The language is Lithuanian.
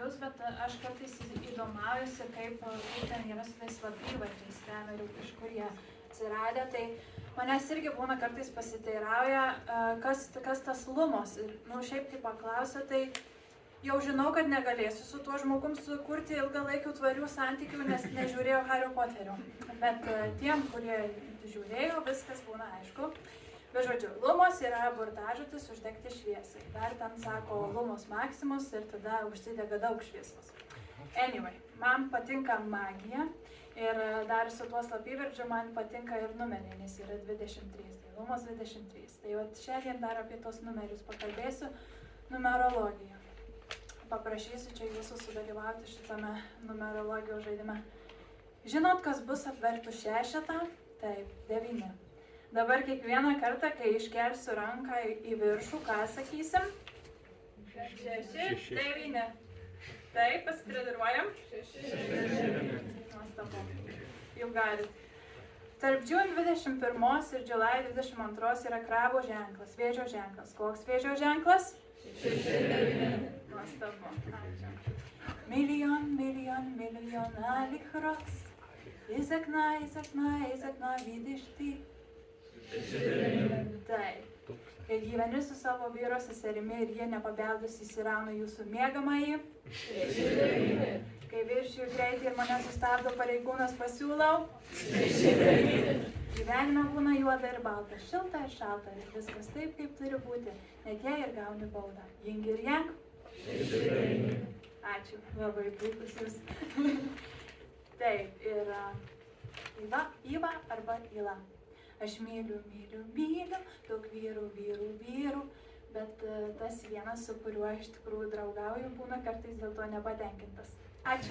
jūs, bet aš kartais įdomaujusi, kaip ten yra su tais slapyvardžiais trenerių, iš kur jie atsiradę. Tai manęs irgi būna kartais pasiteirauja, kas tas lumos. Ir, šiaip tai paklausia, tai jau žinau, kad negalėsiu su tuo žmogum sukurti ilgalaikių tvarių santykių, nes nežiūrėjau Hario Poterio. Bet tiem, kurie žiūrėjo, viskas būna aišku. Bet žodžiu, lumos yra burtažodis uždegti šviesai. Dar ten sako lumos maximus ir tada užsidega daug šviesos. Anyway, man patinka magija ir dar su tuo slapyvardžiu man patinka ir numeriai, nes yra 23, tai lumos 23. Tai vat šiandien dar apie tos numerius pakalbėsiu, numerologija. Paprašysiu čia jūsų sudalyvauti šitame numerologijos žaidime. Žinot, kas bus apvertus šešetą? Taip, 9. Dabar kiekvieną kartą, kai iškelsiu ranką į viršų, ką sakysim? 6, 9. Taip, pasitreniruojam? 6. Nuostabu. Jau galit. Tarp June 21 ir July 22 yra krabo ženklas, vėžio ženklas. Koks vėžio ženklas? 6. Nuostabu. Ačiū. Milion alik roks. Izakna, vidiš ty. Taip. Kai gyveni su savo vyro seserimi ir jie nepabeldusi įsirauna jūsų miegamąjį. Kai viršiju greitį ir mane sustabdo pareigūnas, pasiūlau. Gyvenime būna juoda ir balta, šilta ir šalta ir viskas taip, kaip turi būti. Net jei ir gauni baudą. Jing ir jang. Ačiū, labai puikus jūs. Taip, ir Iva arba Ila. Aš myliu, daug vyrų, bet tas vienas, su kuriuo iš tikrųjų draugauju, būna kartais dėl to nepatenkintas. Ačiū.